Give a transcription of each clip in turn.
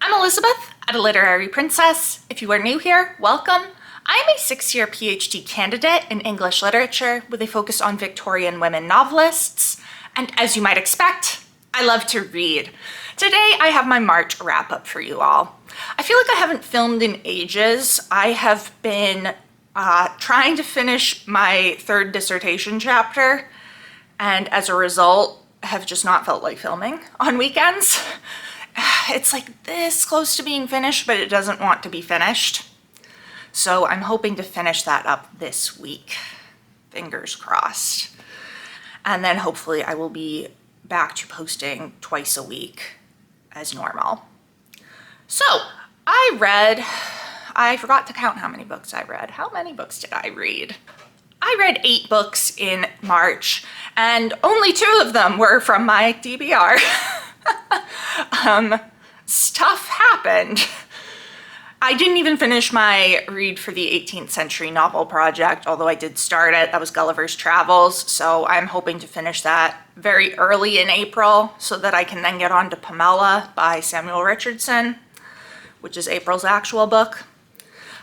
I'm Elizabeth at A Literary Princess. If you are new here, welcome. I am a 6-year PhD candidate in English literature with a focus on Victorian women novelists. And as you might expect, I love to read. Today I have my March wrap-up for you all. I feel like I haven't filmed in ages. I have been trying to finish my third dissertation chapter, and as a result, have just not felt like filming on weekends. It's like this close to being finished, but it doesn't want to be finished. So I'm hoping to finish that up this week. Fingers crossed. And then hopefully I will be back to posting twice a week as normal. So I forgot to count how many books I read. How many books did I read? I read 8 books in March, and only 2 of them were from my TBR. Stuff happened. I didn't even finish my read for the 18th century novel project, although I did start it. That was Gulliver's Travels, so I'm hoping to finish that very early in April so that I can then get on to Pamela by Samuel Richardson, which is April's actual book.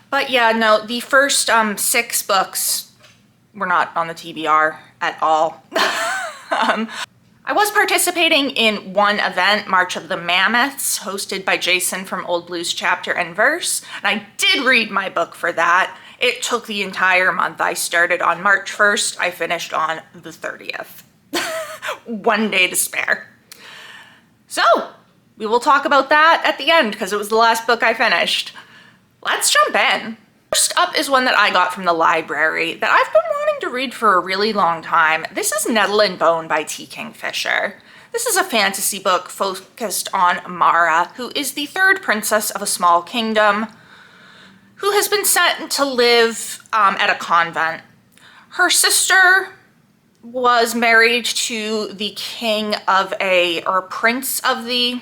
But yeah, no, the first 6 books were not on the TBR at all. I was participating in one event, March of the Mammoths, hosted by Jason from Old Blues Chapter and Verse, and I did read my book for that. It took the entire month. I started on March 1st, I finished on the 30th. 1 day to spare. So, we will talk about that at the end because it was the last book I finished. Let's jump in. First up is one that I got from the library that I've been wanting to read for a really long time. This is Nettle Bone by T. Kingfisher. This is a fantasy book focused on Mara, who is the 3rd princess of a small kingdom, who has been sent to live at a convent. Her sister was married to the king of or prince of the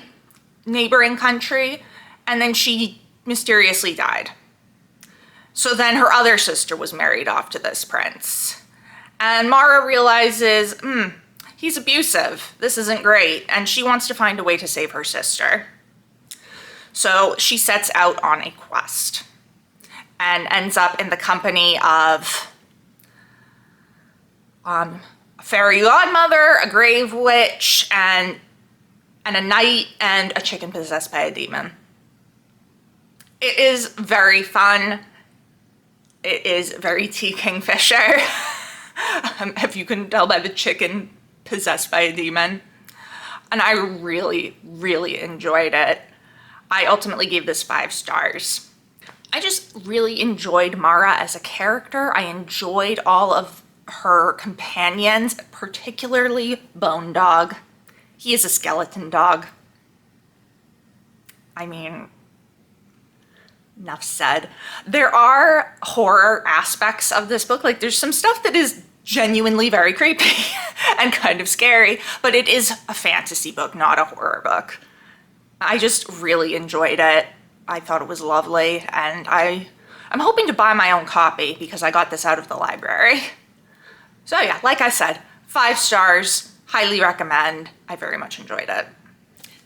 neighboring country, and then she mysteriously died. So then her other sister was married off to this prince. And Mara realizes, he's abusive. This isn't great. And she wants to find a way to save her sister. So she sets out on a quest and ends up in the company of a fairy godmother, a grave witch, and a knight, and a chicken possessed by a demon. It is very fun. It is very T. Kingfisher, if you can tell by the chicken possessed by a demon. And I really, really enjoyed it. I ultimately gave this 5 stars. I just really enjoyed Mara as a character. I enjoyed all of her companions, particularly Bone Dog. He is a skeleton dog. I mean, enough said. There are horror aspects of this book. Like, there's some stuff that is genuinely very creepy and kind of scary, but it is a fantasy book, not a horror book. I just really enjoyed it. I thought it was lovely, and I'm hoping to buy my own copy because I got this out of the library. So yeah, like I said, 5 stars, highly recommend. I very much enjoyed it.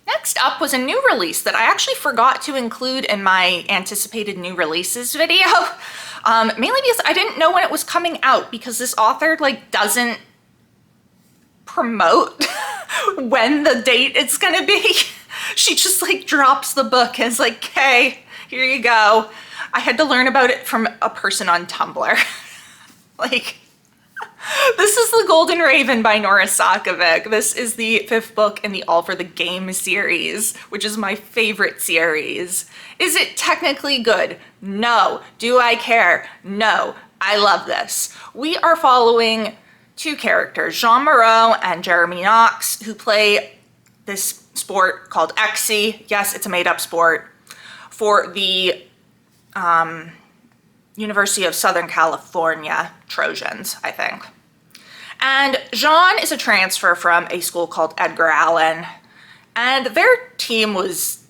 Next up was a new release that I actually forgot to include in my anticipated new releases video, mainly because I didn't know when it was coming out, because this author doesn't promote when the date it's gonna be. She just drops the book and is like, okay, here you go. I had to learn about it from a person on Tumblr. This is The Golden Raven by Nora Sakavic. This is the 5th book in the All for the Game series, which is my favorite series. Is it technically good? No. Do I care? No. I love this. We are following 2 characters, Jean Moreau and Jeremy Knox, who play this sport called Xe. Yes, it's a made-up sport for the University of Southern California Trojans, I think. And Jean is a transfer from a school called Edgar Allan, and their team was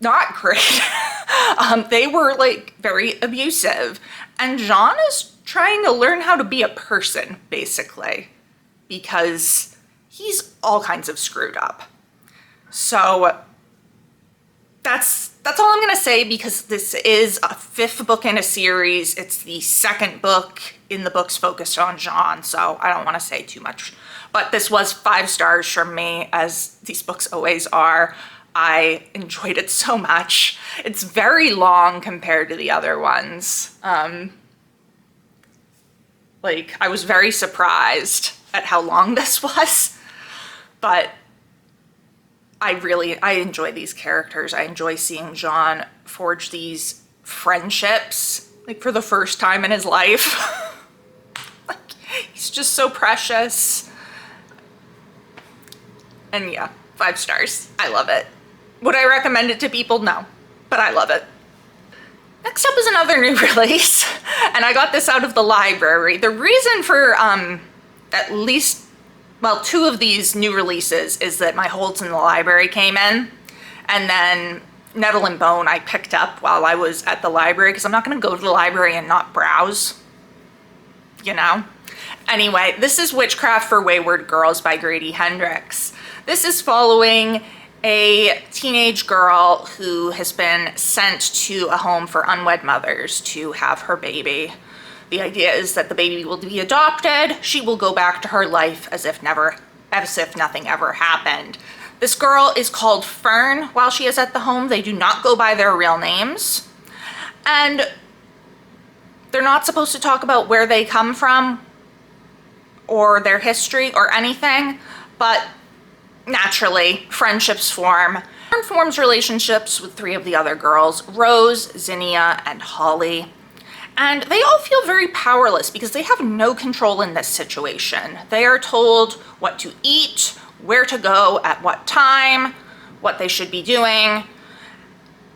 not great. They were very abusive, and Jean is trying to learn how to be a person, basically, because he's all kinds of screwed up. So That's all I'm gonna say, because this is a 5th book in a series. It's the 2nd book in the books focused on Jean, so I don't want to say too much. But this was 5 stars from me, as these books always are. I enjoyed it so much. It's very long compared to the other ones. Like, I was very surprised at how long this was, but I enjoy these characters. I enjoy seeing Jean forge these friendships, like, for the first time in his life. Like, he's just so precious. And yeah, 5 stars. I love it. Would I recommend it to people? No, but I love it. Next up is another new release, and I got this out of the library. The reason for at least, well, 2 of these new releases is that my holds in the library came in, and then Nettle Bone I picked up while I was at the library, because I'm not going to go to the library and not browse, you know? Anyway, this is Witchcraft for Wayward Girls by Grady Hendrix. This is following a teenage girl who has been sent to a home for unwed mothers to have her baby. The idea is that the baby will be adopted. She will go back to her life as if nothing ever happened. This girl is called Fern while she is at the home. They do not go by their real names. And they're not supposed to talk about where they come from or their history or anything, but naturally, friendships form. Fern forms relationships with 3 of the other girls, Rose, Zinnia, and Holly. And they all feel very powerless because they have no control in this situation. They are told what to eat, where to go, at what time, what they should be doing.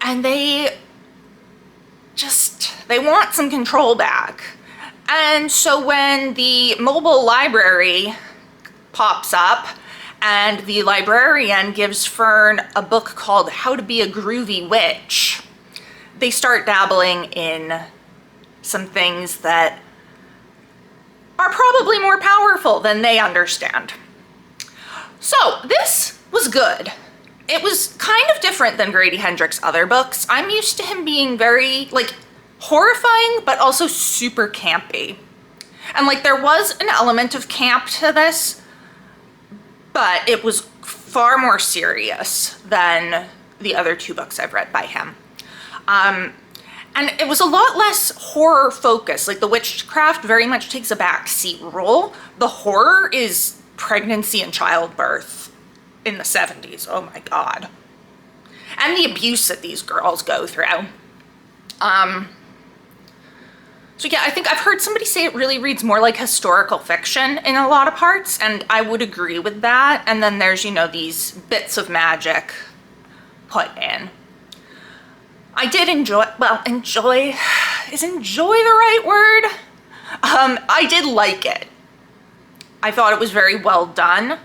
And they want some control back. And so when the mobile library pops up, and the librarian gives Fern a book called How to Be a Groovy Witch, they start dabbling in some things that are probably more powerful than they understand. So this was good. It was kind of different than Grady Hendrix's other books. I'm used to him being very, like, horrifying, but also super campy. And, like, there was an element of camp to this, but it was far more serious than the other 2 books I've read by him. And it was a lot less horror focused. Like, the Witchcraft very much takes a backseat role. The horror is pregnancy and childbirth in the 70s. Oh my God. And the abuse that these girls go through. So yeah, I think I've heard somebody say it really reads more like historical fiction in a lot of parts, and I would agree with that. And then there's, you know, these bits of magic put in. I did enjoy, well, is enjoy the right word? I did like it. I thought it was very well done.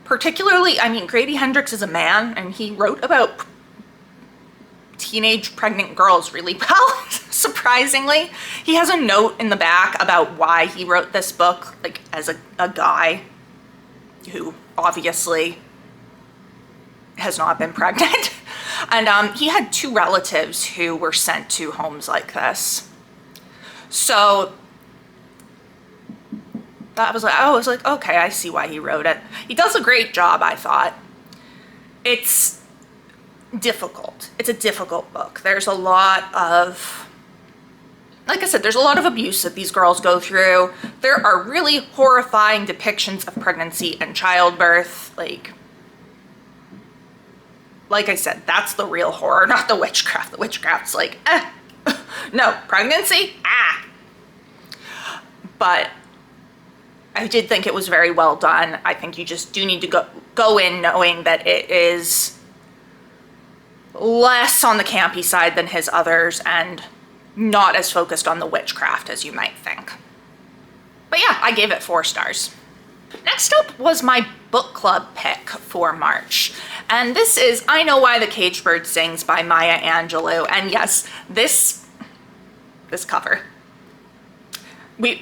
Particularly, I mean, Grady Hendrix is a man, and he wrote about teenage pregnant girls really well, surprisingly. He has a note in the back about why he wrote this book, like, as a guy who obviously has not been pregnant. And he had 2 relatives who were sent to homes like this. So I was like, okay, I see why he wrote it. He does a great job, I thought. It's difficult. It's a difficult book. There's a lot of, like I said, there's a lot of abuse that these girls go through. There are really horrifying depictions of pregnancy and childbirth. Like I said, that's the real horror, not the witchcraft. The witchcraft's like, no, pregnancy, But I did think it was very well done. I think you just do need to go in knowing that it is less on the campy side than his others and not as focused on the witchcraft as you might think. But yeah, I gave it 4 stars. Next up was my book club pick for March. And this is I Know Why the Caged Bird Sings by Maya Angelou. And yes, this cover. We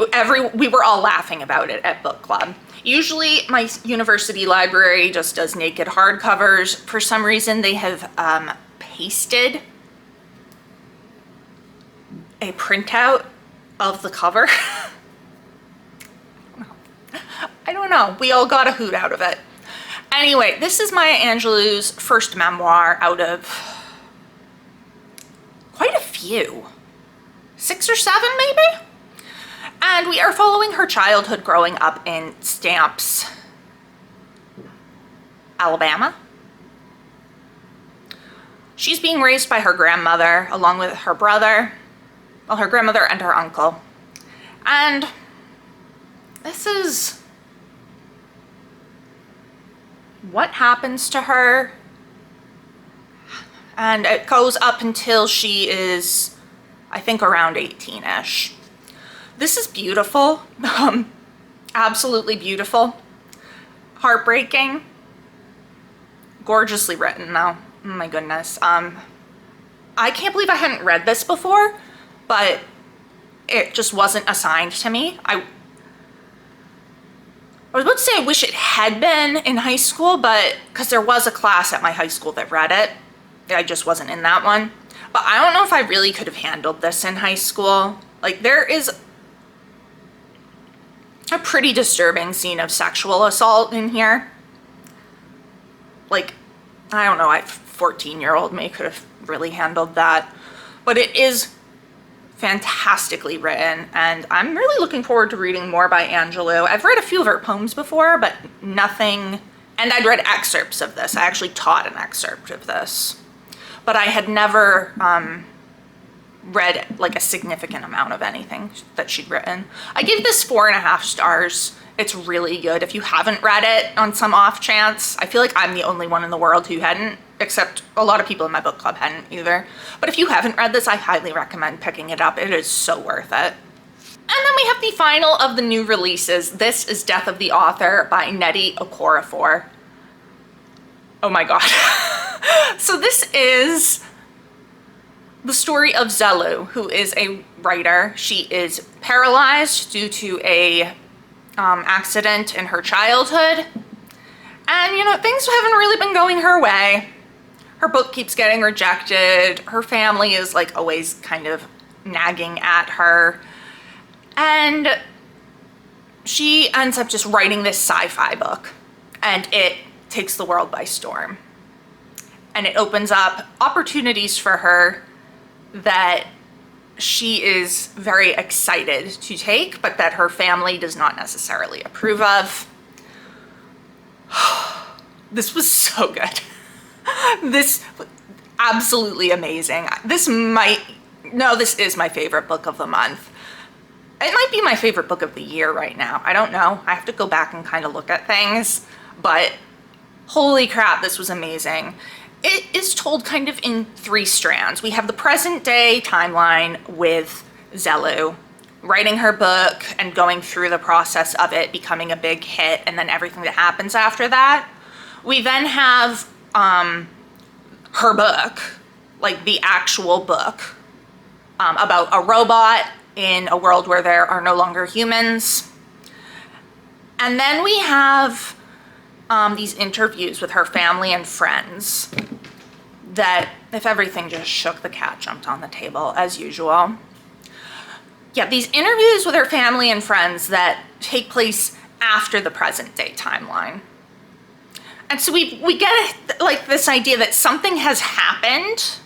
were all laughing about it at book club. Usually my university library just does naked hardcovers. For some reason they have pasted a printout of the cover. I don't know. We all got a hoot out of it. Anyway, this is Maya Angelou's first memoir out of quite a few. 6 or 7 maybe? And we are following her childhood growing up in Stamps, Alabama. She's being raised by her grandmother along with her brother, well, her grandmother and her uncle. And this is what happens to her. And it goes up until she is, I think, around 18-ish. This is beautiful. Absolutely beautiful. Heartbreaking. Gorgeously written, though. Oh my goodness. I can't believe I hadn't read this before, but it just wasn't assigned to me. I was about to say I wish it had been in high school, but because there was a class at my high school that read it. I just wasn't in that one. But I don't know if I really could have handled this in high school. Like, there is a pretty disturbing scene of sexual assault in here. Like, I don't know, a 14-year-old may could have really handled that. But it is fantastically written, and I'm really looking forward to reading more by Angelou. I've read a few of her poems before, but nothing, and I'd read excerpts of this. I actually taught an excerpt of this. But I had never read like a significant amount of anything that she'd written. I give this 4.5 stars. It's really good. If you haven't read it on some off chance, I feel like I'm the only one in the world who hadn't, except a lot of people in my book club hadn't either. But if you haven't read this, I highly recommend picking it up. It is so worth it. And then we have the final of the new releases. This is Death of the Author by Nnedi Okorafor. Oh my god. So this is the story of Zelu, who is a writer. She is paralyzed due to a accident in her childhood. And, you know, things haven't really been going her way. Her book keeps getting rejected. Her family is, like, always kind of nagging at her. And she ends up just writing this sci-fi book. And it takes the world by storm. And it opens up opportunities for her that she is very excited to take, but that her family does not necessarily approve of. This was so good. This absolutely amazing. This is my favorite book of the month. It might be my favorite book of the year right now. I don't know. I have to go back and kind of look at things, but holy crap, this was amazing. It is told kind of in 3 strands. We have the present day timeline with Zelu writing her book and going through the process of it becoming a big hit, and then everything that happens after that. We then have her book, like the actual book, about a robot in a world where there are no longer humans. And then we have these interviews with her family and friends that, if everything just shook, the cat jumped on the table as usual. Yeah, these interviews with her family and friends that take place after the present day timeline. And so we get like this idea that something has happened,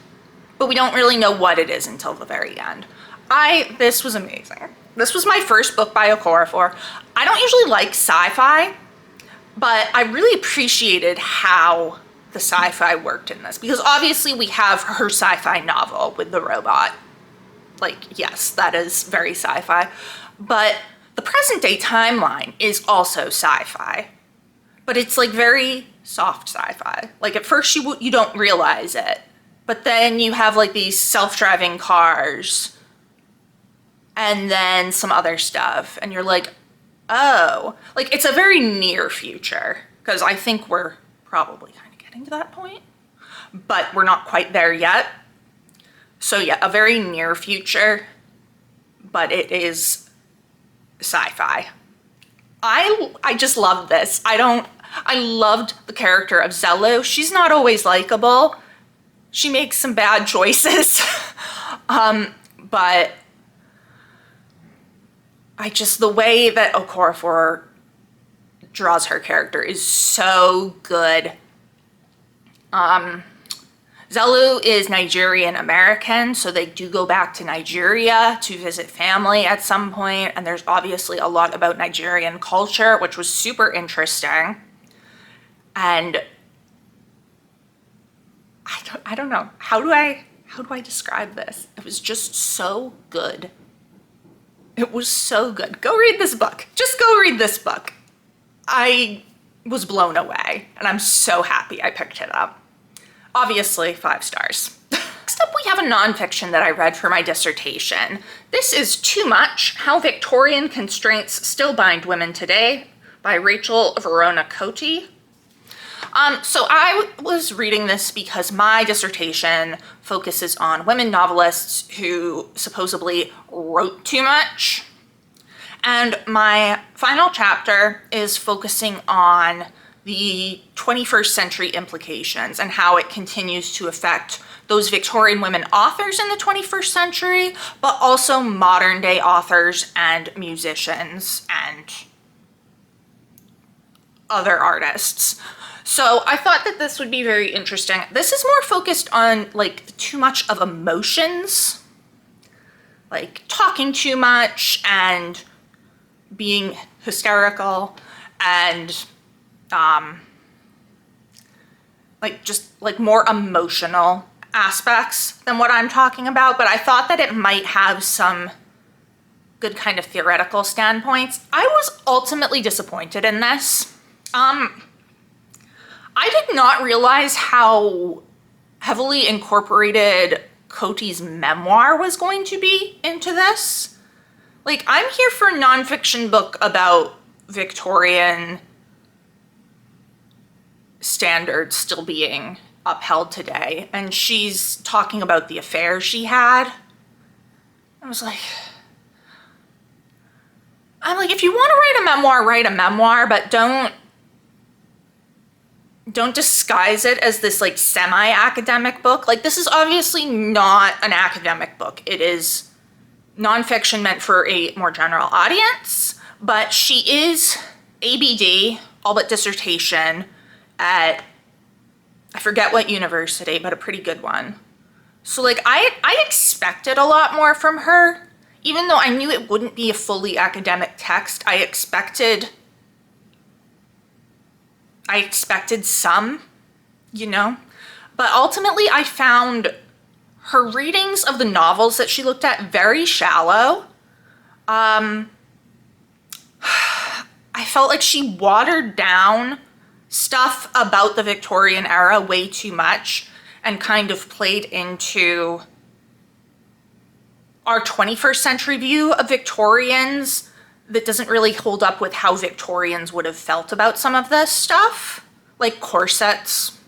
but we don't really know what it is until the very end. This was amazing. This was my first book by Okorafor. I don't usually like sci-fi, but I really appreciated how the sci-fi worked in this, because obviously we have her sci-fi novel with the robot. Like, yes, that is very sci-fi, but the present day timeline is also sci-fi, but it's like very soft sci-fi. Like at first you don't realize it, but then you have like these self-driving cars and then some other stuff, and you're like, oh, like it's a very near future, because I think we're probably kind of getting to that point, but we're not quite there yet. So yeah, a very near future, but it is sci-fi. I just loved this. I loved the character of Zelu. She's not always likable, she makes some bad choices. But the way that Okorafor draws her character is so good. Zelu is Nigerian American, so they do go back to Nigeria to visit family at some point, and there's obviously a lot about Nigerian culture, which was super interesting. And I don't know, how do I describe this? It was just so good. It was so good. Go read this book. Just go read this book. I was blown away, and I'm so happy I picked it up. Obviously, 5 stars. Next up, we have a nonfiction that I read for my dissertation. This is Too Much: How Victorian Constraints Still Bind Women Today by Rachel Verona Cote. So I was reading this because my dissertation focuses on women novelists who supposedly wrote too much. And my final chapter is focusing on the 21st century implications and how it continues to affect those Victorian women authors in the 21st century, but also modern day authors and musicians and other artists. So I thought that this would be very interesting. This is more focused on like too much of emotions, like talking too much and being hysterical and like more emotional aspects than what I'm talking about, but I thought that it might have some good kind of theoretical standpoints. I was ultimately disappointed in this. I did not realize how heavily incorporated Cote's memoir was going to be into this. Like, I'm here for a nonfiction book about Victorian standards still being upheld today, and she's talking about the affair she had. I'm like, if you want to write a memoir, but don't disguise it as this like semi-academic book. Like, this is obviously not an academic book. It is nonfiction meant for a more general audience, but she is ABD, all but dissertation, at, I forget what university, but a pretty good one. So like I expected a lot more from her, even though I knew it wouldn't be a fully academic text. I expected some, you know, but ultimately I found her readings of the novels that she looked at very shallow. I felt like she watered down stuff about the Victorian era way too much and kind of played into our 21st century view of Victorians that doesn't really hold up with how Victorians would have felt about some of this stuff, like corsets.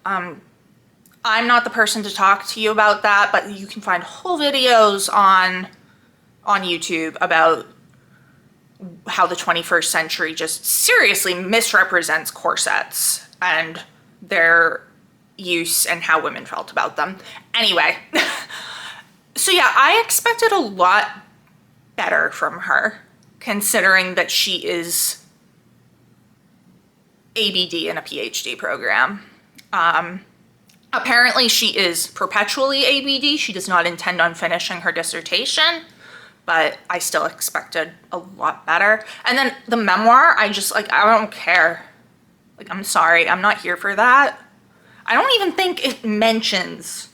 I'm not the person to talk to you about that, but you can find whole videos on YouTube about how the 21st century just seriously misrepresents corsets and their use and how women felt about them. Anyway, so yeah, I expected a lot better from her, considering that she is ABD in a PhD program. Apparently she is perpetually ABD. She does not intend on finishing her dissertation, but I still expected a lot better. And then the memoir, I don't care. Like, I'm sorry, I'm not here for that. I don't even think it mentions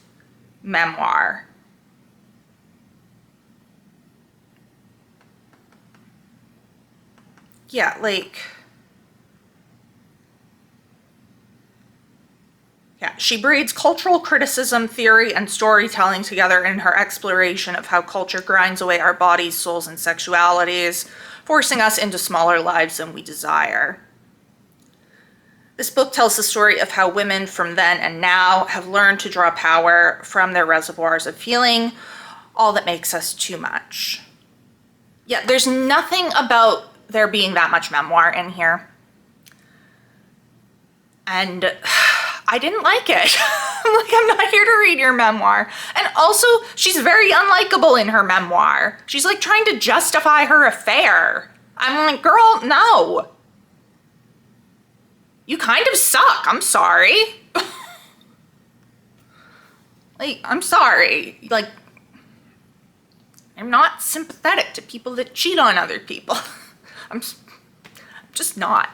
memoir. Yeah, like, yeah, she braids cultural criticism, theory, and storytelling together in her exploration of how culture grinds away our bodies, souls, and sexualities, forcing us into smaller lives than we desire. This book tells the story of how women from then and now have learned to draw power from their reservoirs of feeling, all that makes us too much. Yeah, there's nothing about there being that much memoir in here. And I didn't like it. I'm like, I'm not here to read your memoir. And also, she's very unlikable in her memoir. She's like trying to justify her affair. I'm like, girl, no. You kind of suck. I'm sorry. Like, I'm sorry. Like, I'm not sympathetic to people that cheat on other people. I'm just not.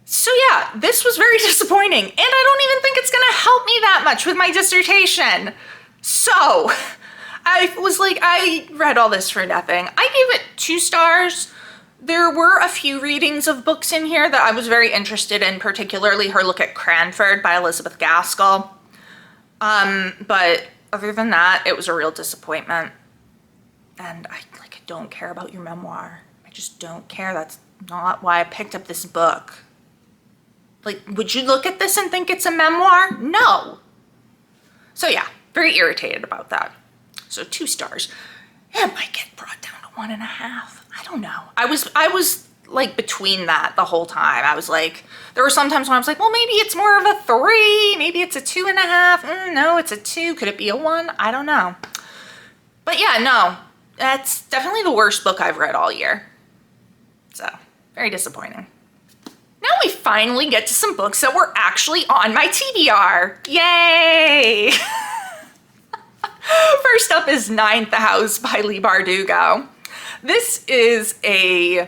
So yeah, this was very disappointing, and I don't even think it's gonna help me that much with my dissertation. So I was like, I read all this for nothing. I gave it 2 stars. There were a few readings of books in here that I was very interested in, particularly her look at Cranford by Elizabeth Gaskell. But other than that, it was a real disappointment. And I don't care about your memoir. I just don't care. That's not why I picked up this book. Like, would you look at this and think it's a memoir? No. So yeah, very irritated about that. So 2 stars. It might get brought down to 1.5. I don't know. I was like between that the whole time. I was like, there were some times when I was like, well, maybe it's more of a 3. Maybe it's a 2.5. No, it's a 2. Could it be a 1? I don't know. But yeah, no, that's definitely the worst book I've read all year. So very disappointing. Now we finally get to some books that were actually on my TBR. Yay! First up is Ninth House by Leigh Bardugo. This is a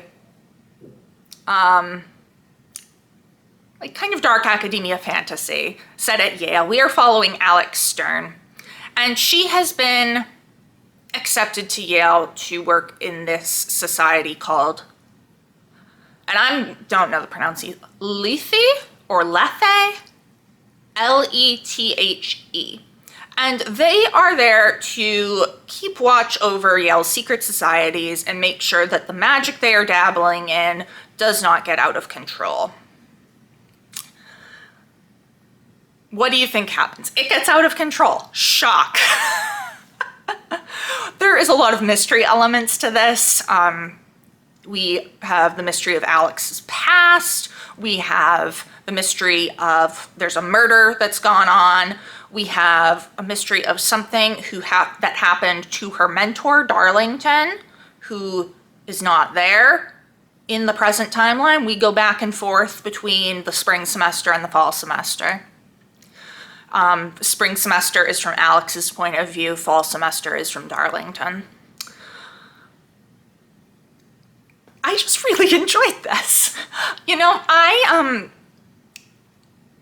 like kind of dark academia fantasy set at Yale. We are following Alex Stern, and she has been accepted to Yale to work in this society called, and I don't know the pronunciation, Lethe or Lethe, Lethe. And they are there to keep watch over Yale's secret societies and make sure that the magic they are dabbling in does not get out of control. What do you think happens? It gets out of control. Shock. There is a lot of mystery elements to this. We have the mystery of Alex's past. We have the mystery of there's a murder that's gone on. We have a mystery of something that happened to her mentor, Darlington, who is not there in the present timeline. We go back and forth between the spring semester and the fall semester. The spring semester is from Alex's point of view. Fall semester is from Darlington. I just really enjoyed this. You know,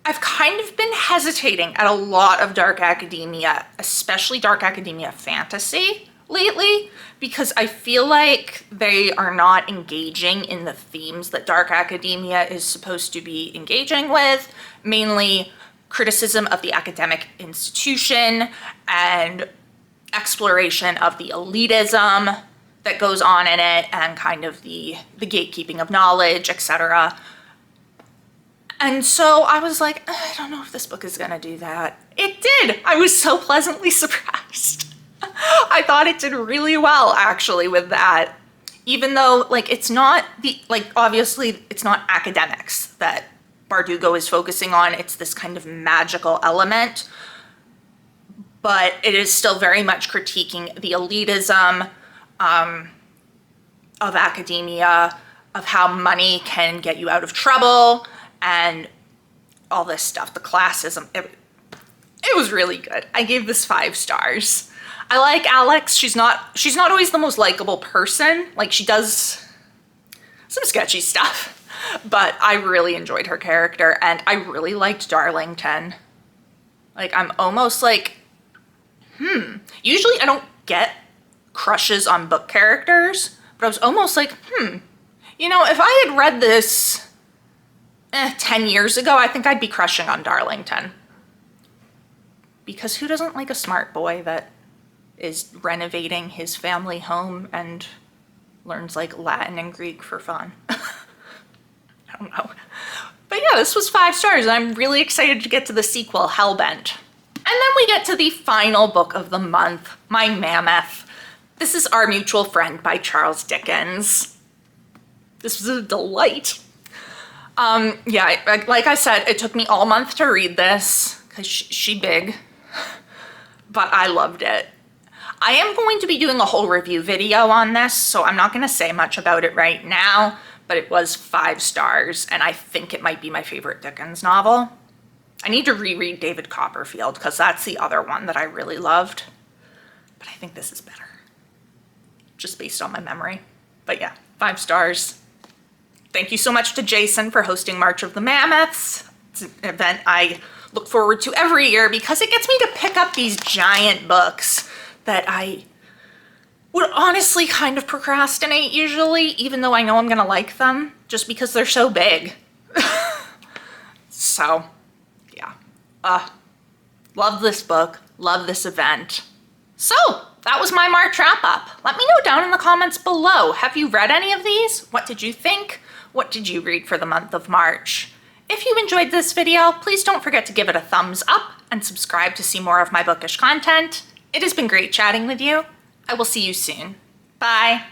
I've kind of been hesitating at a lot of dark academia, especially dark academia fantasy lately, because I feel like they are not engaging in the themes that dark academia is supposed to be engaging with, mainly criticism of the academic institution and exploration of the elitism that goes on in it and kind of the gatekeeping of knowledge, etc. And so I was like, I don't know if this book is gonna do that. It did. I was so pleasantly surprised. I thought it did really well actually with that. Even though it's not obviously it's not academics that Bardugo is focusing on. It's this kind of magical element, but it is still very much critiquing the elitism of academia, of how money can get you out of trouble, and all this stuff, the classism. It was really good. I gave this 5 stars. I like Alex. She's not always the most likable person. Like, she does some sketchy stuff, but I really enjoyed her character, and I really liked Darlington. Like, I'm almost like, usually I don't get crushes on book characters, but I was almost like, you know, if I had read this 10 years ago, I think I'd be crushing on Darlington. Because who doesn't like a smart boy that is renovating his family home and learns like Latin and Greek for fun? I don't know. But yeah, this was 5 stars, and I'm really excited to get to the sequel, Hellbent. And then we get to the final book of the month, My Mammoth. This is Our Mutual Friend by Charles Dickens. This was a delight. Yeah, like I said, it took me all month to read this because she big, but I loved it. I am going to be doing a whole review video on this, so I'm not going to say much about it right now, but it was 5 stars, and I think it might be my favorite Dickens novel. I need to reread David Copperfield because that's the other one that I really loved, but I think this is better, just based on my memory. But yeah, 5 stars. Thank you so much to Jason for hosting March of the Mammoths. It's an event I look forward to every year because it gets me to pick up these giant books that I would honestly kind of procrastinate usually, even though I know I'm gonna like them, just because they're so big. So, yeah. Love this book, love this event. So, that was my March wrap-up. Let me know down in the comments below. Have you read any of these? What did you think? What did you read for the month of March? If you enjoyed this video, please don't forget to give it a thumbs up and subscribe to see more of my bookish content. It has been great chatting with you. I will see you soon. Bye.